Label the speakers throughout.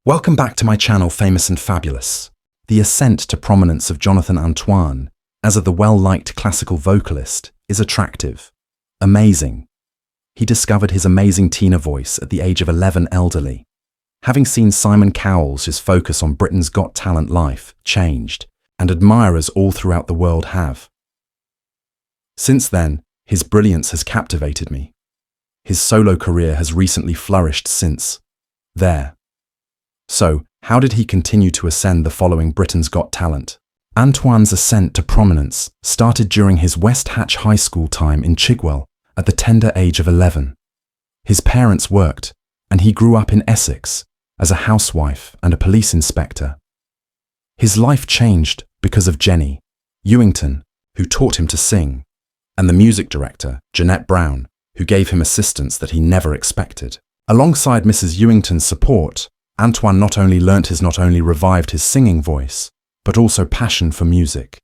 Speaker 1: Welcome back to my channel, Famous and Fabulous. The ascent to prominence of Jonathan Antoine, as the well-liked classical vocalist, is attractive, amazing. He discovered his amazing tenor voice at the age of 11 elderly. Having seen Simon Cowell's focus on Britain's Got Talent life changed, and admirers all throughout the world have. Since then, his brilliance has captivated me. His solo career has recently flourished since. So, how did he continue to ascend the following Britain's Got Talent? Antoine's ascent to prominence started during his West Hatch High School time in Chigwell at the tender age of 11. His parents worked, and he grew up in Essex as a housewife and a police inspector. His life changed because of Jenny Ewington, who taught him to sing, and the music director, Jeanette Brown, who gave him assistance that he never expected. Alongside Mrs. Ewington's support, Antoine not only revived his singing voice, but also passion for music.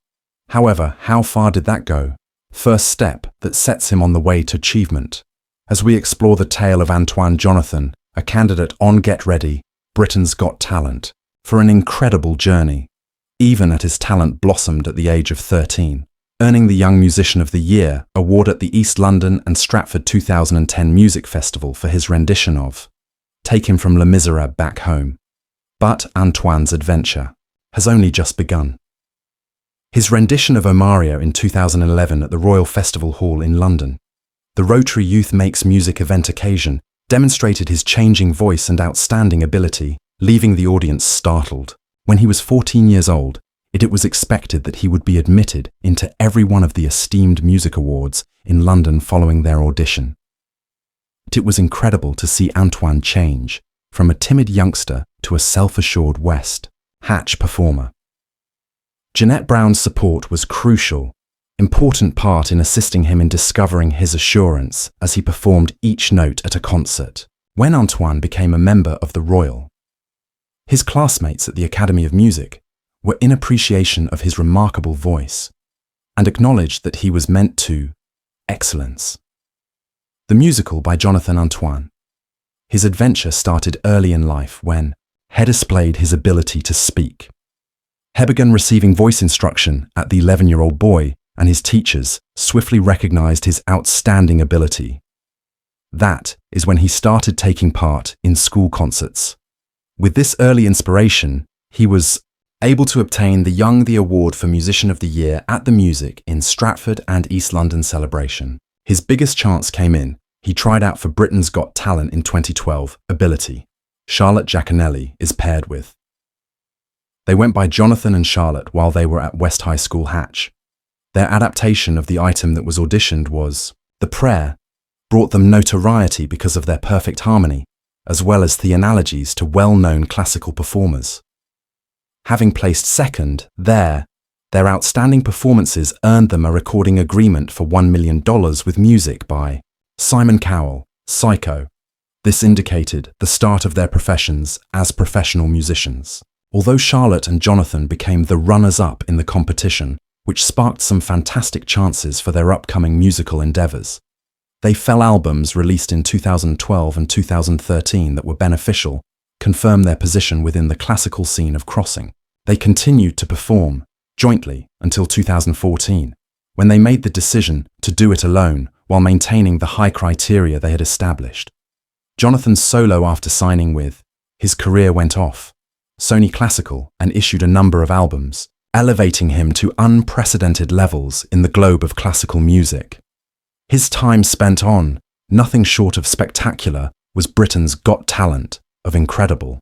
Speaker 1: However, how far did that go? First step that sets him on the way to achievement. As we explore the tale of Antoine Jonathan, a candidate on Get Ready, Britain's Got Talent, for an incredible journey. Even as his talent blossomed at the age of 13, earning the Young Musician of the Year award at the East London and Stratford 2010 Music Festival for his rendition of Take Him from Les Miserables Back Home. But Antoine's adventure has only just begun. His rendition of O Mario in 2011 at the Royal Festival Hall in London, the Rotary Youth Makes Music event occasion, demonstrated his changing voice and outstanding ability, leaving the audience startled. When he was 14 years old, it was expected that he would be admitted into every one of the esteemed music awards in London following their audition. It was incredible to see Antoine change from a timid youngster to a self-assured West Hatch performer. Jeanette Brown's support was crucial, important part in assisting him in discovering his assurance as he performed each note at a concert. When Antoine became a member of the Royal, his classmates at the Academy of Music were in appreciation of his remarkable voice and acknowledged that he was meant to excellence. The musical by Jonathan Antoine. His adventure started early in life when he displayed his ability to speak. He began receiving voice instruction at the 11-year-old boy, and his teachers swiftly recognized his outstanding ability. That is when he started taking part in school concerts. With this early inspiration, he was able to obtain the award for Musician of the Year at the Music in Stratford and East London celebration. His biggest chance came in. He tried out for Britain's Got Talent in 2012, Ability. Charlotte Jaconelli is paired with. They went by Jonathan and Charlotte while they were at West High School Hatch. Their adaptation of the item that was auditioned was The Prayer, brought them notoriety because of their perfect harmony, as well as the analogies to well-known classical performers. Having placed second there, their outstanding performances earned them a recording agreement for $1 million with music by Simon Cowell, Psycho. This indicated the start of their professions as professional musicians. Although Charlotte and Jonathan became the runners-up in the competition, which sparked some fantastic chances for their upcoming musical endeavors. They fell albums released in 2012 and 2013 that were beneficial, confirmed their position within the classical scene of crossing. They continued to perform jointly until 2014, when they made the decision to do it alone while maintaining the high criteria they had established. Jonathan's solo after signing with his career went off Sony Classical and issued a number of albums, elevating him to unprecedented levels in the globe of classical music. His time spent on nothing short of spectacular was Britain's Got Talent of incredible.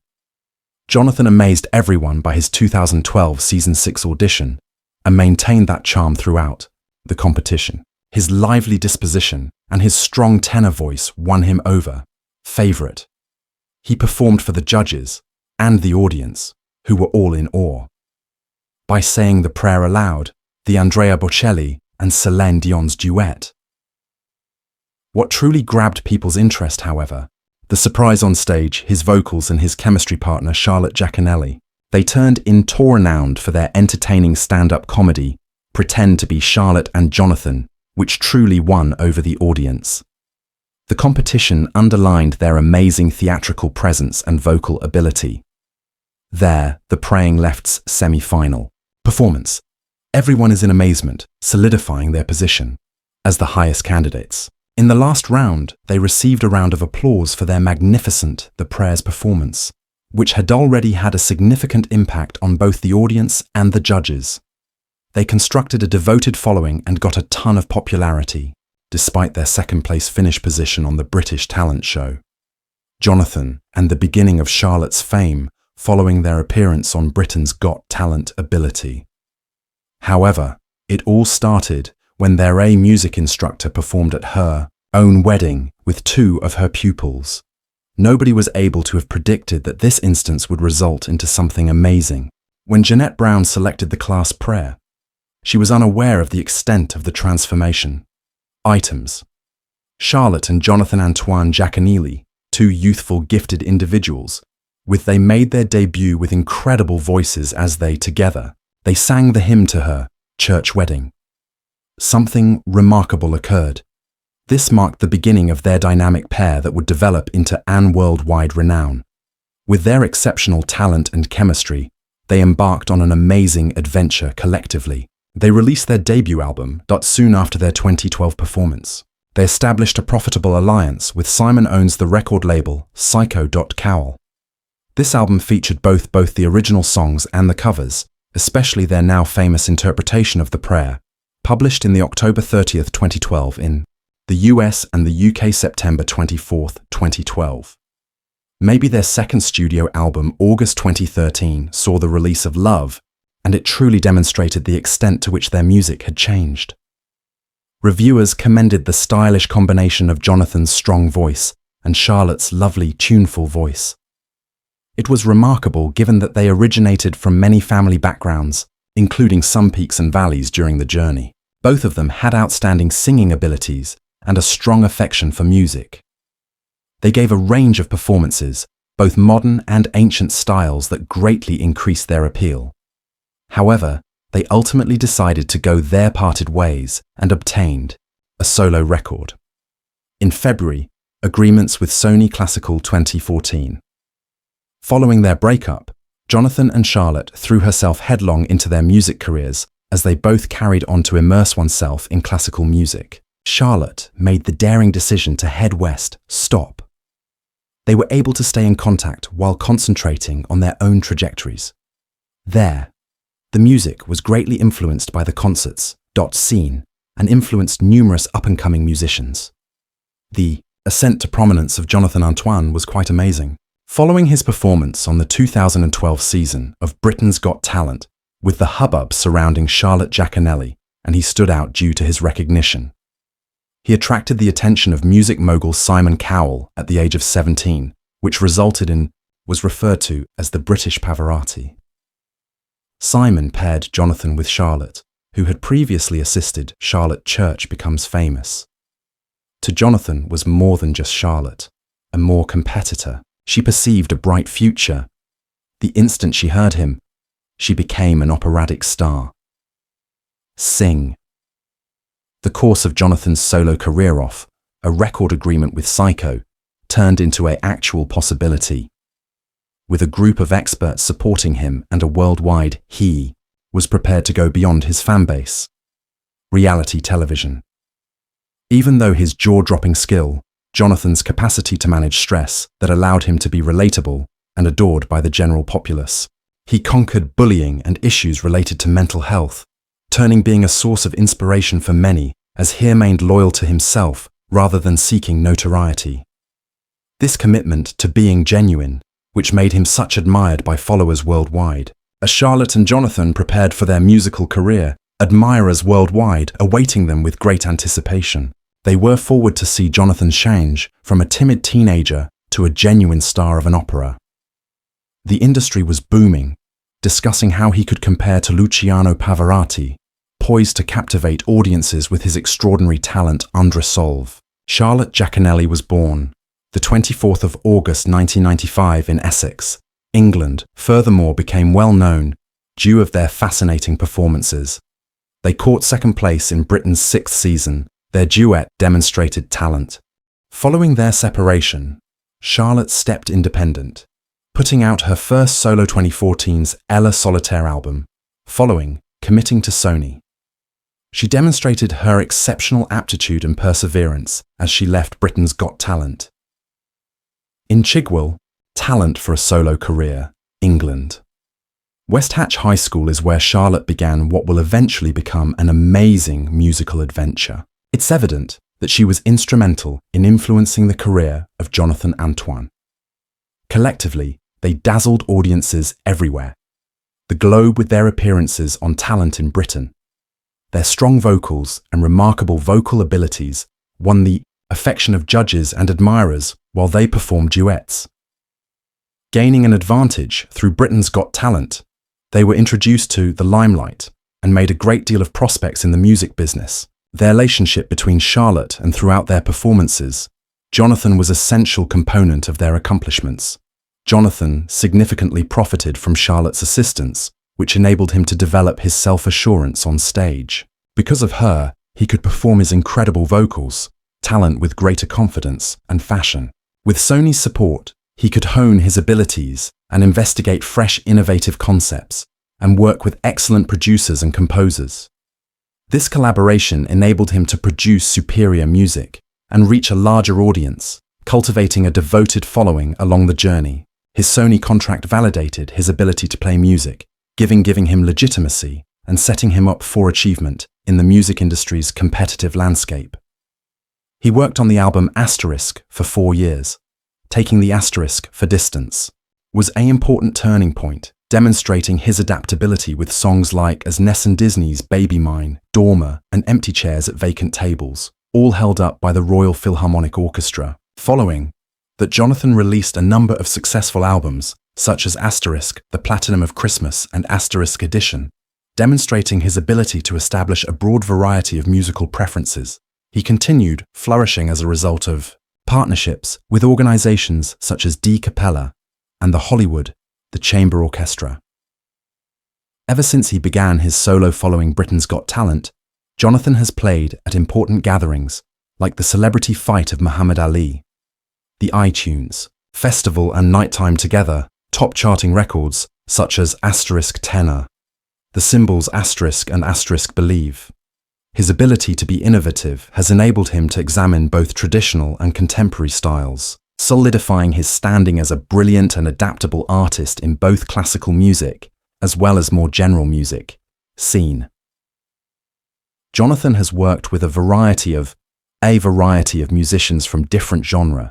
Speaker 1: Jonathan amazed everyone by his 2012 Season 6 audition and maintained that charm throughout the competition. His lively disposition and his strong tenor voice won him over. Favorite. He performed for the judges and the audience, who were all in awe. By saying the prayer aloud, the Andrea Bocelli and Celine Dion's duet. What truly grabbed people's interest, however, the surprise on stage, his vocals and his chemistry partner Charlotte Jaconelli. They turned into renowned for their entertaining stand-up comedy, Pretend to be Charlotte and Jonathan, which truly won over the audience. The competition underlined their amazing theatrical presence and vocal ability. There, the Praying Left's semi-final performance. Everyone is in amazement, solidifying their position as the highest candidates. In the last round, they received a round of applause for their magnificent The Prayers performance, which had already had a significant impact on both the audience and the judges. They constructed a devoted following and got a ton of popularity, despite their second-place finish position on the British talent show. Jonathan and the beginning of Charlotte's fame following their appearance on Britain's Got Talent Ability. However, it all started when their music instructor performed at her own wedding with two of her pupils. Nobody was able to have predicted that this instance would result into something amazing. When Jeanette Brown selected the class prayer, she was unaware of the extent of the transformation. Items: Charlotte and Jonathan Antoine Jaconelli, two youthful, gifted individuals, they made their debut with incredible voices as together, they sang the hymn to her church wedding. Something remarkable occurred. This marked the beginning of their dynamic pair that would develop into an worldwide renown. With their exceptional talent and chemistry, they embarked on an amazing adventure collectively. They released their debut album soon after their 2012 performance. They established a profitable alliance with Simon owns the record label Simon Cowell. This album featured both the original songs and the covers, especially their now famous interpretation of the prayer, published in the October 30th, 2012 in the US and the UK September 24th, 2012. Maybe their second studio album, August 2013, saw the release of Love, and it truly demonstrated the extent to which their music had changed. Reviewers commended the stylish combination of Jonathan's strong voice and Charlotte's lovely, tuneful voice. It was remarkable given that they originated from many family backgrounds, including some peaks and valleys during the journey. Both of them had outstanding singing abilities and a strong affection for music. They gave a range of performances, both modern and ancient styles that greatly increased their appeal. However, they ultimately decided to go their parted ways and obtained a solo record. In February, agreements with Sony Classical 2014. Following their breakup, Jonathan and Charlotte threw herself headlong into their music careers as they both carried on to immerse oneself in classical music. Charlotte made the daring decision to head west, stop. They were able to stay in contact while concentrating on their own trajectories. There, the music was greatly influenced by the concerts scene and influenced numerous up-and-coming musicians. The ascent to prominence of Jonathan Antoine was quite amazing. Following his performance on the 2012 season of Britain's Got Talent, with the hubbub surrounding Charlotte Jaconelli, and he stood out due to his recognition. He attracted the attention of music mogul Simon Cowell at the age of 17, which was referred to as the British Pavarotti. Simon paired Jonathan with Charlotte, who had previously assisted Charlotte Church becomes famous. To Jonathan was more than just Charlotte, a more competitor. She perceived a bright future. The instant she heard him, she became an operatic star. Sing. The course of Jonathan's solo career off, a record agreement with Psycho, turned into an actual possibility. With a group of experts supporting him and a worldwide he was prepared to go beyond his fanbase. Reality television. Even though his jaw-dropping skill, Jonathan's capacity to manage stress that allowed him to be relatable and adored by the general populace. He conquered bullying and issues related to mental health, turning being a source of inspiration for many as he remained loyal to himself rather than seeking notoriety. This commitment to being genuine, which made him such admired by followers worldwide. As Charlotte and Jonathan prepared for their musical career, admirers worldwide awaiting them with great anticipation. They were forward to see Jonathan change from a timid teenager to a genuine star of an opera. The industry was booming, discussing how he could compare to Luciano Pavarotti, poised to captivate audiences with his extraordinary talent under solve. Charlotte Jaconelli was born the 24th of August 1995 in Essex, England, furthermore became well known due to their fascinating performances. They caught second place in Britain's 6th season. Their duet demonstrated talent. Following their separation, Charlotte stepped independent, putting out her first solo 2014's Ella Solitaire album, following committing to Sony. She demonstrated her exceptional aptitude and perseverance as she left Britain's Got Talent. In Chigwell, talent for a solo career, England. West Hatch High School is where Charlotte began what will eventually become an amazing musical adventure. It's evident that she was instrumental in influencing the career of Jonathan Antoine. Collectively, they dazzled audiences everywhere. The globe with their appearances on Talent in Britain. Their strong vocals and remarkable vocal abilities won the affection of judges and admirers while they performed duets. Gaining an advantage through Britain's Got Talent, they were introduced to the limelight and made a great deal of prospects in the music business. Their relationship between Charlotte and throughout their performances, Jonathan was an essential component of their accomplishments. Jonathan significantly profited from Charlotte's assistance, which enabled him to develop his self-assurance on stage. Because of her, he could perform his incredible vocals, talent with greater confidence and fashion. With Sony's support, he could hone his abilities and investigate fresh, innovative concepts and work with excellent producers and composers. This collaboration enabled him to produce superior music and reach a larger audience, cultivating a devoted following along the journey. His Sony contract validated his ability to play music, giving him legitimacy and setting him up for achievement in the music industry's competitive landscape. He worked on the album Asterisk for 4 years, taking the asterisk for distance, was an important turning point, demonstrating his adaptability with songs like As Ness and Disney's Baby Mine, Dormer, and Empty Chairs at Vacant Tables, all held up by the Royal Philharmonic Orchestra. Following that, Jonathan released a number of successful albums, such as Asterisk, The Platinum of Christmas, and Asterisk Edition, demonstrating his ability to establish a broad variety of musical preferences. He continued flourishing as a result of partnerships with organizations such as D Capella and the Hollywood, the Chamber Orchestra. Ever since he began his solo following Britain's Got Talent, Jonathan has played at important gatherings like the Celebrity Fight of Muhammad Ali, the iTunes Festival and Nighttime Together, top charting records such as Asterisk Tenor, the symbols Asterisk and Asterisk Believe. His ability to be innovative has enabled him to examine both traditional and contemporary styles, solidifying his standing as a brilliant and adaptable artist in both classical music as well as more general music scene. Jonathan has worked with a variety of musicians from different genres,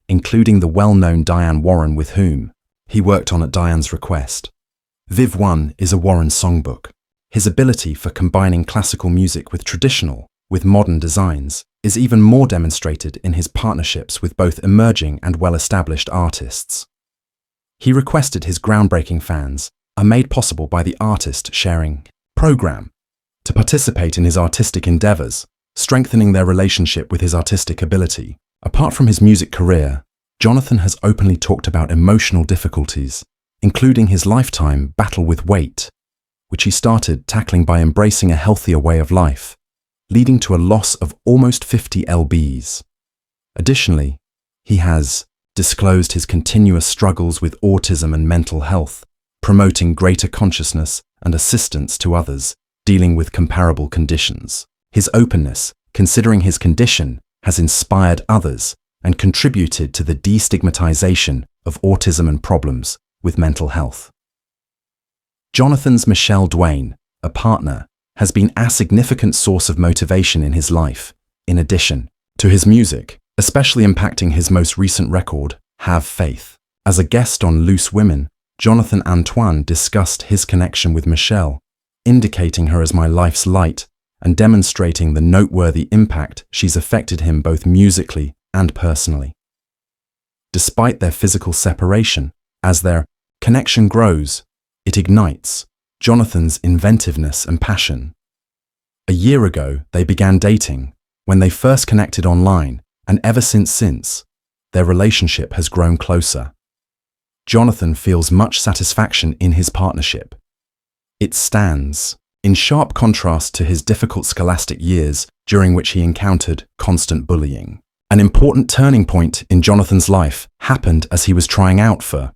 Speaker 1: including the well-known Diane Warren, with whom he worked on at Diane's request. Viv 1 is a Warren songbook. His ability for combining classical music with traditional, with modern designs, is even more demonstrated in his partnerships with both emerging and well-established artists. He requested his groundbreaking fans are made possible by the artist sharing program to participate in his artistic endeavors, strengthening their relationship with his artistic ability. Apart from his music career, Jonathan has openly talked about emotional difficulties, including his lifetime battle with weight, which he started tackling by embracing a healthier way of life, leading to a loss of almost 50 lbs. Additionally, he has disclosed his continuous struggles with autism and mental health, promoting greater consciousness and assistance to others dealing with comparable conditions. His openness, considering his condition, has inspired others and contributed to the destigmatization of autism and problems with mental health. Jonathan's Michelle Duane, a partner, has been a significant source of motivation in his life, in addition to his music, especially impacting his most recent record, Have Faith. As a guest on Loose Women, Jonathan Antoine discussed his connection with Michelle, indicating her as my life's light and demonstrating the noteworthy impact she's affected him both musically and personally. Despite their physical separation, as their connection grows, it ignites Jonathan's inventiveness and passion. A year ago, they began dating, when they first connected online, and ever since, their relationship has grown closer. Jonathan feels much satisfaction in his partnership. It stands in sharp contrast to his difficult scholastic years during which he encountered constant bullying. An important turning point in Jonathan's life happened as he was trying out for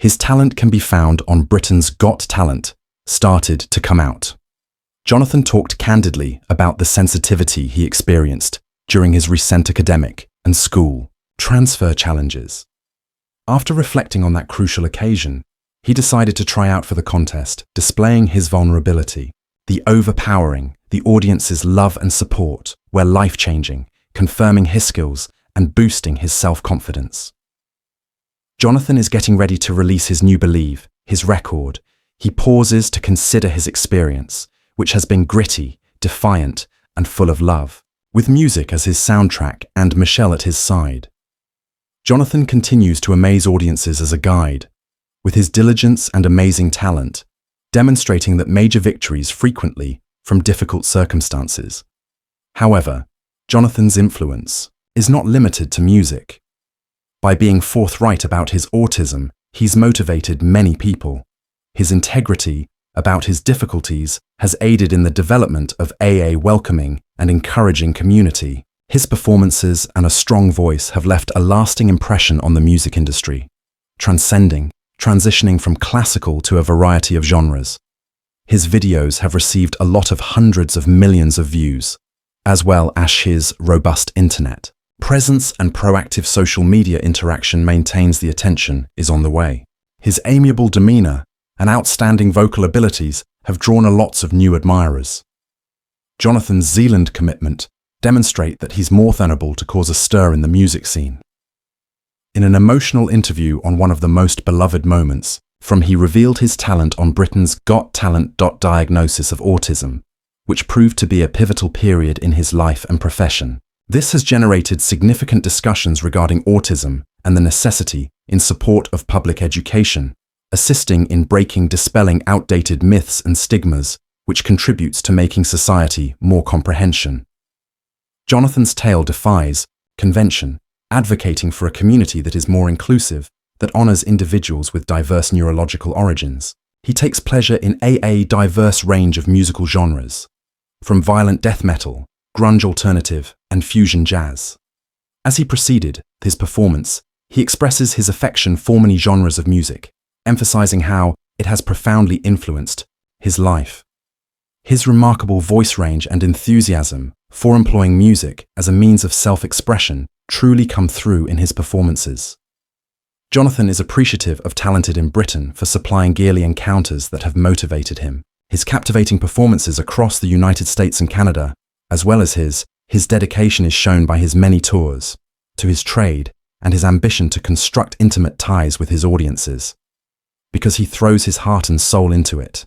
Speaker 1: His talent can be found on Britain's Got Talent, started to come out. Jonathan talked candidly about the sensitivity he experienced during his recent academic and school transfer challenges. After reflecting on that crucial occasion, he decided to try out for the contest, displaying his vulnerability. The overpowering, the audience's love and support were life-changing, confirming his skills and boosting his self-confidence. Jonathan is getting ready to release his new Believe, his record. He pauses to consider his experience, which has been gritty, defiant, and full of love, with music as his soundtrack and Michelle at his side. Jonathan continues to amaze audiences as a guide, with his diligence and amazing talent, demonstrating that major victories frequently from difficult circumstances. However, Jonathan's influence is not limited to music. By being forthright about his autism, he's motivated many people. His integrity about his difficulties has aided in the development of a welcoming and encouraging community. His performances and a strong voice have left a lasting impression on the music industry, transitioning from classical to a variety of genres. His videos have received a lot of hundreds of millions of views, as well as his robust internet presence and proactive social media interaction maintains the attention is on the way. His amiable demeanor and outstanding vocal abilities have drawn lots of new admirers. Jonathan's Zealand commitment demonstrate that he's more than able to cause a stir in the music scene. In an emotional interview on one of the most beloved moments, he revealed his talent on Britain's Got Talent. Diagnosis of autism, which proved to be a pivotal period in his life and profession. This has generated significant discussions regarding autism and the necessity in support of public education, assisting in dispelling outdated myths and stigmas, which contributes to making society more comprehension. Jonathan's tale defies convention, advocating for a community that is more inclusive, that honors individuals with diverse neurological origins. He takes pleasure in a diverse range of musical genres, from violent death metal, grunge alternative, and fusion jazz. As he proceeded with his performance, he expresses his affection for many genres of music, emphasizing how it has profoundly influenced his life. His remarkable voice range and enthusiasm for employing music as a means of self-expression truly come through in his performances. Jonathan is appreciative of Talented in Britain for supplying yearly encounters that have motivated him. His captivating performances across the United States and Canada, as well as his dedication is shown by his many tours, to his trade, and his ambition to construct intimate ties with his audiences, because he throws his heart and soul into it.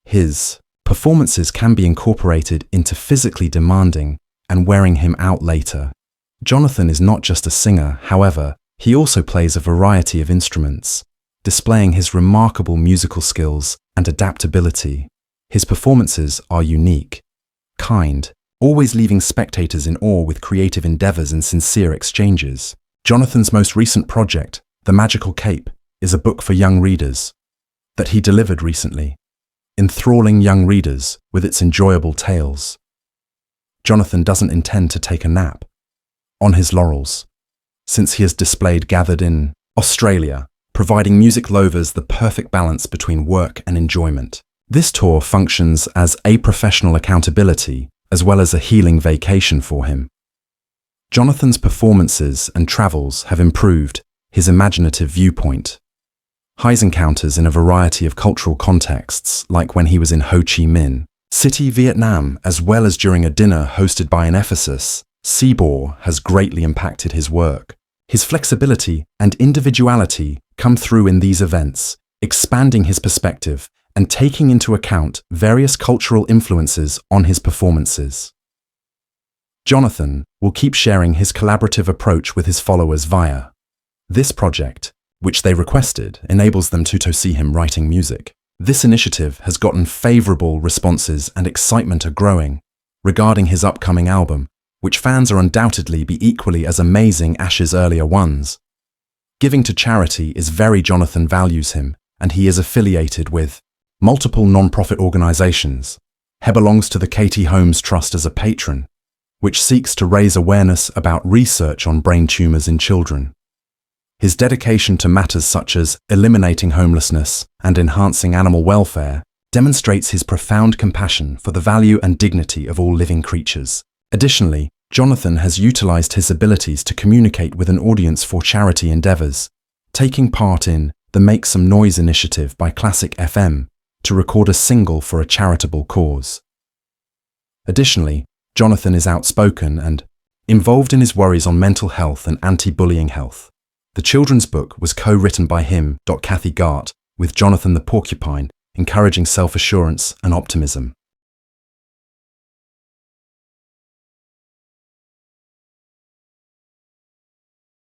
Speaker 1: His performances can be incorporated into physically demanding and wearing him out later. Jonathan is not just a singer, however, he also plays a variety of instruments, displaying his remarkable musical skills and adaptability. His performances are unique, kind, always leaving spectators in awe with creative endeavors and sincere exchanges. Jonathan's most recent project, The Magical Cape, is a book for young readers that he delivered recently, enthralling young readers with its enjoyable tales. Jonathan doesn't intend to take a nap on his laurels, since he has displayed gathered in Australia, providing music lovers the perfect balance between work and enjoyment. This tour functions as a professional accountability as well as a healing vacation for him. Jonathan's performances and travels have improved his imaginative viewpoint. His encounters in a variety of cultural contexts, like when he was in Ho Chi Minh City, Vietnam, as well as during a dinner hosted by an Ephesus, Seaboard, has greatly impacted his work. His flexibility and individuality come through in these events, expanding his perspective and taking into account various cultural influences on his performances. Jonathan will keep sharing his collaborative approach with his followers via this project, which they requested, enables them to see him writing music. This initiative has gotten favorable responses and excitement are growing regarding his upcoming album, which fans are undoubtedly be equally as amazing as his earlier ones. Giving to charity is very Jonathan values him, and he is affiliated with multiple non-profit organizations. He belongs to the Katie Holmes Trust as a patron, which seeks to raise awareness about research on brain tumors in children. His dedication to matters such as eliminating homelessness and enhancing animal welfare demonstrates his profound compassion for the value and dignity of all living creatures. Additionally, Jonathan has utilized his abilities to communicate with an audience for charity endeavors, taking part in the Make Some Noise initiative by Classic FM to record a single for a charitable cause. Additionally, Jonathan is outspoken and involved in his worries on mental health and anti-bullying health. The children's book was co-written by him, Kathy Gart, with Jonathan the Porcupine, encouraging self-assurance and optimism.